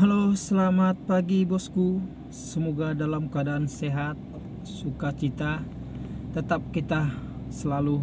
Halo, selamat pagi bosku. Semoga dalam keadaan sehat, sukacita. Tetap kita selalu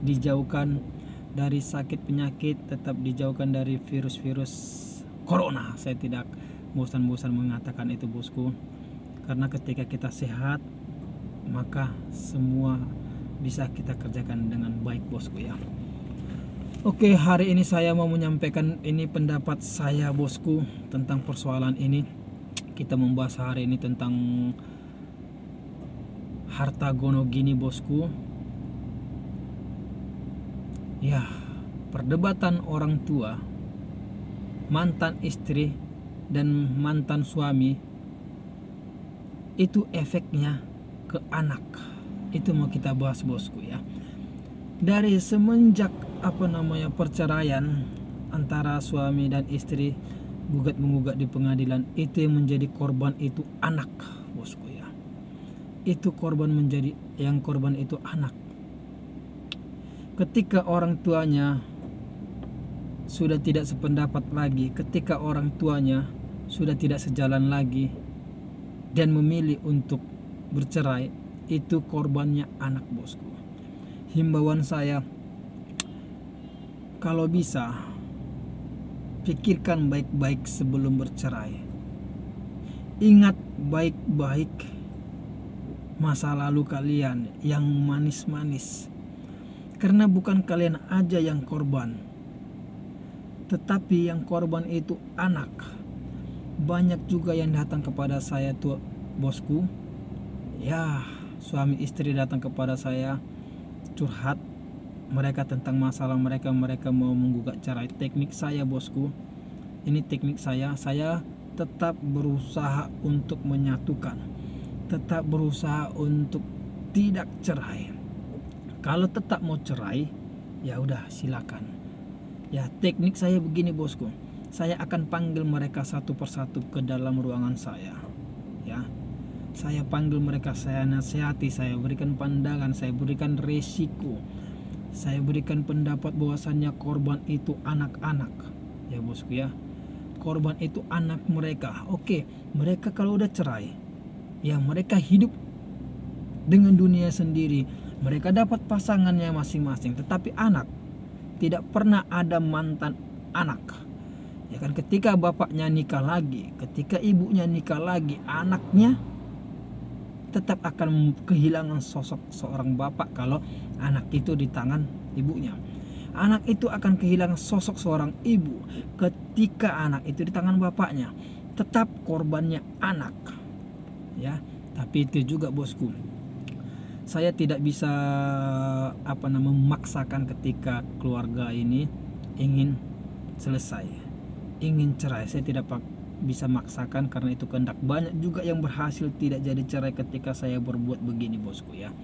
dijauhkan dari sakit penyakit, tetap dijauhkan dari virus-virus corona. Saya tidak bosan-bosan mengatakan itu bosku. Karena ketika kita sehat, maka semua bisa kita kerjakan dengan baik bosku ya. Oke, hari ini saya mau menyampaikan ini pendapat saya bosku tentang persoalan ini. Kita membahas hari ini tentang harta gono gini bosku. Ya, perdebatan orang tua, mantan istri dan mantan suami, itu efeknya ke anak. Itu mau kita bahas bosku ya. Dari semenjak perceraian antara suami dan istri, gugat mengugat di pengadilan, itu yang menjadi korban itu anak bosku ya. Itu korban itu anak. Ketika orang tuanya sudah tidak sependapat lagi, ketika orang tuanya sudah tidak sejalan lagi dan memilih untuk bercerai, itu korbannya anak bosku. Himbauan saya, kalau bisa pikirkan baik-baik sebelum bercerai. Ingat baik-baik masa lalu kalian yang manis-manis. Karena bukan kalian aja yang korban, tetapi yang korban itu anak. Banyak juga yang datang kepada saya tuh bosku. Ya, suami istri datang kepada saya curhat mereka tentang masalah mereka mau menggugat cerai. Teknik saya bosku, ini teknik saya tetap berusaha untuk menyatukan, tetap berusaha untuk tidak cerai. Kalau tetap mau cerai, ya udah silakan ya. Teknik saya begini bosku, saya akan panggil mereka satu persatu ke dalam ruangan saya ya. Saya panggil mereka, saya nasihati, saya berikan pandangan, saya berikan resiko, saya berikan pendapat bahwasannya korban itu anak-anak ya bosku ya. Korban itu anak mereka. Oke, mereka kalau udah cerai, ya mereka hidup dengan dunia sendiri, mereka dapat pasangannya masing-masing. Tetapi anak tidak pernah ada mantan anak ya kan. Ketika bapaknya nikah lagi, ketika ibunya nikah lagi, anaknya tetap akan kehilangan sosok seorang bapak. Kalau anak itu di tangan ibunya, anak itu akan kehilangan sosok seorang ibu. Ketika anak itu di tangan bapaknya, tetap korbannya anak ya. Tapi itu juga bosku, saya tidak bisa memaksakan ketika keluarga ini ingin selesai, ingin cerai. Saya tidak bisa maksakan karena itu kehendak. Banyak juga yang berhasil tidak jadi cerai ketika saya berbuat begini bosku ya.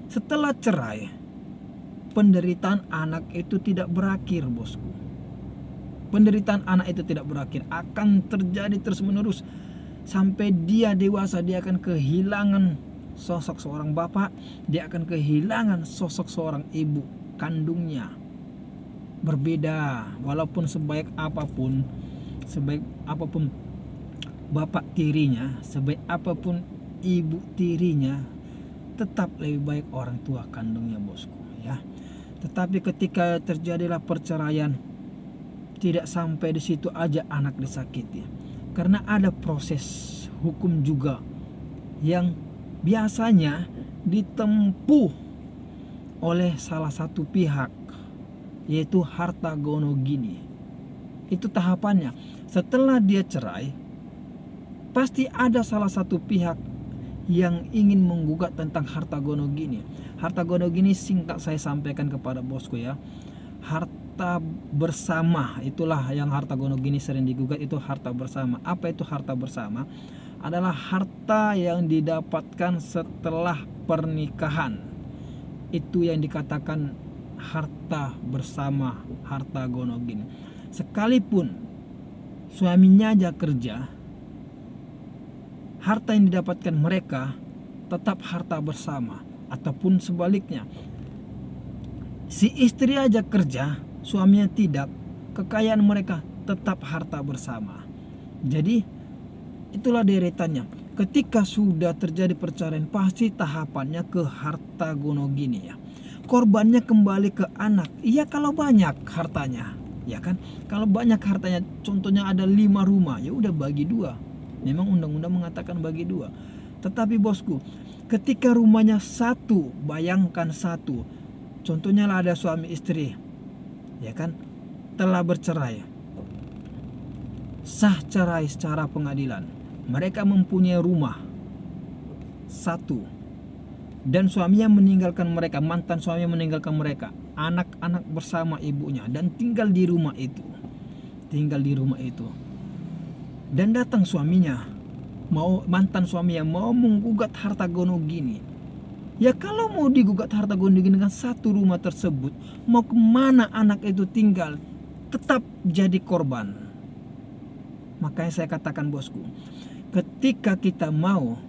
Setelah cerai, penderitaan anak itu tidak berakhir bosku. Penderitaan anak itu tidak berakhir, akan terjadi terus menerus sampai dia dewasa. Dia akan kehilangan sosok seorang bapak, dia akan kehilangan sosok seorang ibu kandungnya. Berbeda, walaupun sebaik apapun bapak tirinya, sebaik apapun ibu tirinya, tetap lebih baik orang tua kandungnya bosku ya. Tetapi ketika terjadilah perceraian, tidak sampai di situ aja anak disakiti, karena ada proses hukum juga yang biasanya ditempuh oleh salah satu pihak, yaitu harta gono gini. Itu tahapannya. Setelah dia cerai, pasti ada salah satu pihak yang ingin menggugat tentang harta gono gini. Harta gono gini singkat saya sampaikan kepada bosku ya, harta bersama. Itulah yang harta gono gini sering digugat, itu harta bersama. Apa itu harta bersama? Adalah harta yang didapatkan setelah pernikahan. Itu yang dikatakan harta bersama, harta gono gini. Sekalipun suaminya aja kerja, harta yang didapatkan mereka tetap harta bersama. Ataupun sebaliknya, si istri aja kerja, suaminya tidak, kekayaan mereka tetap harta bersama. Jadi itulah deretannya. Ketika sudah terjadi perceraian, pasti tahapannya ke harta gono gini ya. Korbannya kembali ke anak. Iya kalau banyak hartanya, ya kan? Kalau banyak hartanya, contohnya ada 5 rumah, ya udah bagi 2. Memang undang-undang mengatakan bagi 2. Tetapi bosku, ketika rumahnya 1, bayangkan 1. Contohnya lah ada suami istri, ya kan? Telah bercerai. Sah cerai secara pengadilan. Mereka mempunyai rumah 1. Dan suaminya meninggalkan mereka, mantan suaminya meninggalkan mereka, anak-anak bersama ibunya, dan tinggal di rumah itu. Dan datang suaminya, mantan suaminya mau menggugat harta gono gini. Ya kalau mau digugat harta gono gini dengan 1 rumah tersebut, mau kemana anak itu tinggal? Tetap jadi korban. Makanya saya katakan bosku, ketika kita mau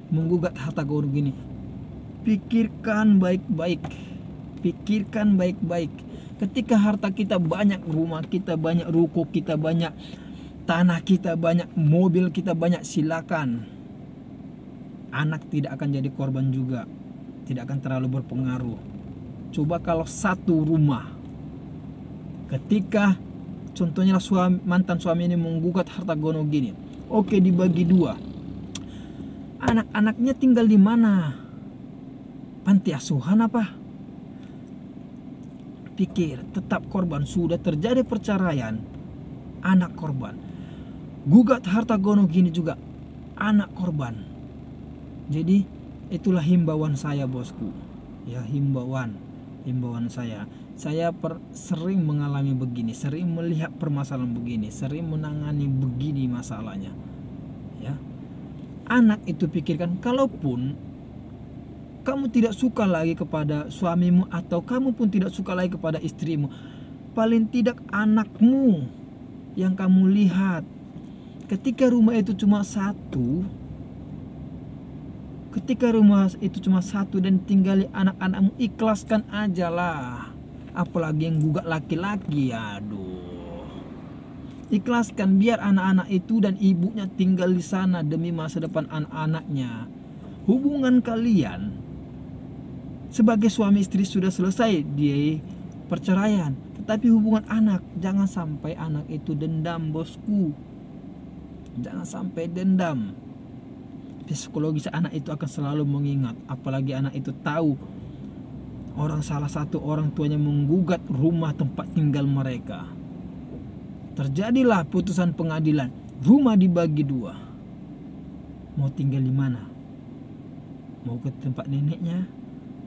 menggugat harta gono gini, pikirkan baik-baik. Ketika harta kita banyak, rumah kita banyak, ruko kita banyak, tanah kita banyak, mobil kita banyak, silakan. Anak tidak akan jadi korban juga, tidak akan terlalu berpengaruh. Coba kalau 1 rumah, ketika contohnya mantan suami ini menggugat harta gono gini, oke dibagi 2. Anak-anaknya tinggal di mana? Panti asuhan apa? Pikir, tetap korban. Sudah terjadi perceraian, anak korban. Gugat harta gono gini juga, anak korban. Jadi itulah himbauan saya bosku. Ya, himbauan saya. Saya sering mengalami begini, sering melihat permasalahan begini, sering menangani begini masalahnya. Ya. Anak itu pikirkan, kalaupun kamu tidak suka lagi kepada suamimu, atau kamu pun tidak suka lagi kepada istrimu, paling tidak anakmu yang kamu lihat. Ketika rumah itu cuma 1, dan tinggali anak-anakmu, ikhlaskan aja lah. Apalagi yang gugat laki-laki, aduh. Ikhlaskan, biar anak-anak itu dan ibunya tinggal di sana demi masa depan anak-anaknya. Hubungan kalian sebagai suami istri sudah selesai di perceraian, tetapi hubungan anak, jangan sampai anak itu dendam bosku. Jangan sampai dendam. Psikologis anak itu akan selalu mengingat, apalagi anak itu tahu salah satu orang tuanya menggugat rumah tempat tinggal mereka. Terjadilah putusan pengadilan, rumah dibagi 2. Mau tinggal di mana? Mau ke tempat neneknya?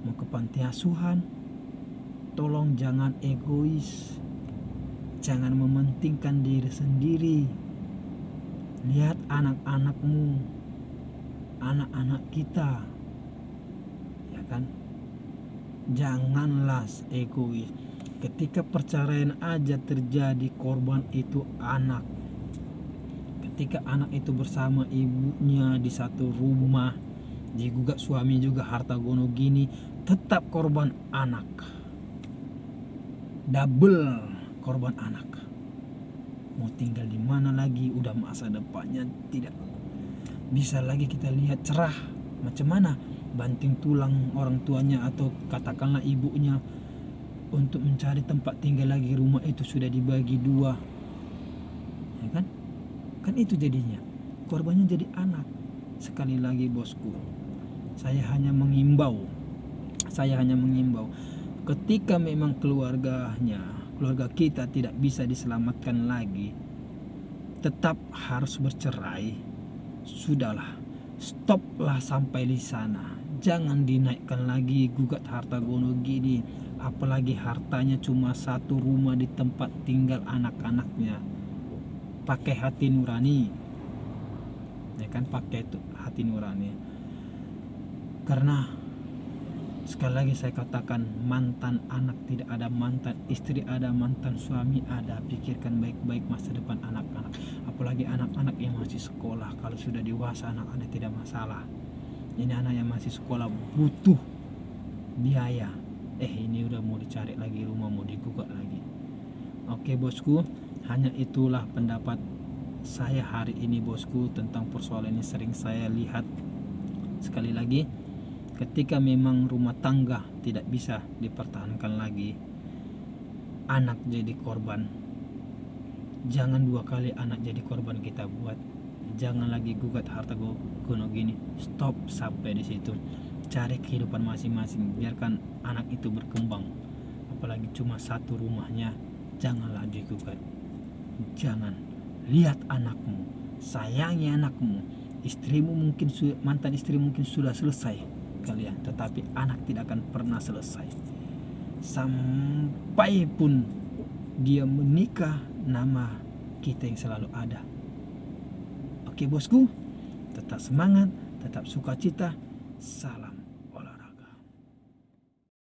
Mau ke panti asuhan? Tolong jangan egois, jangan mementingkan diri sendiri. Lihat anak-anakmu, anak-anak kita, ya kan? Janganlah egois. Ketika perceraian aja terjadi, korban itu anak. Ketika anak itu bersama ibunya di satu rumah, digugat suami juga harta gono gini, tetap korban anak. Double korban anak. Mau tinggal di mana lagi, udah masa depannya tidak bisa lagi kita lihat cerah. Macam mana banting tulang orang tuanya atau katakanlah ibunya untuk mencari tempat tinggal lagi, rumah itu sudah dibagi 2, ya kan? Kan itu jadinya korbannya jadi anak. Sekali lagi bosku, saya hanya mengimbau, ketika memang keluarga kita tidak bisa diselamatkan lagi, tetap harus bercerai. Sudahlah, stoplah sampai di sana. Jangan dinaikkan lagi gugat harta gono gini, apalagi hartanya cuma 1 rumah di tempat tinggal anak-anaknya. Pakai hati nurani, ya kan? Pakai itu hati nurani. Karena sekali lagi saya katakan, mantan anak tidak ada, mantan istri ada, mantan suami ada. Pikirkan baik-baik masa depan anak-anak, apalagi anak-anak yang masih sekolah. Kalau sudah dewasa anak-anak tidak masalah. Ini anak yang masih sekolah butuh biaya. Ini udah mau dicari lagi rumah, mau digugat lagi. Oke bosku, Hanya itulah pendapat saya hari ini bosku tentang persoalan ini. Sering saya lihat. Sekali lagi, ketika memang rumah tangga tidak bisa dipertahankan lagi, anak jadi korban. Jangan dua kali anak jadi korban kita buat. Jangan lagi gugat harta gono gini. Stop sampai di situ. Cari kehidupan masing-masing. Biarkan anak itu berkembang. Apalagi cuma satu rumahnya, janganlah digugat. Jangan. Lihat anakmu, sayangi anakmu. Istrimu mungkin, mantan istri mungkin sudah selesai kalian, tetapi anak tidak akan pernah selesai. Sampai pun dia menikah, nama kita yang selalu ada. Oke bosku, tetap semangat, tetap sukacita. Salam.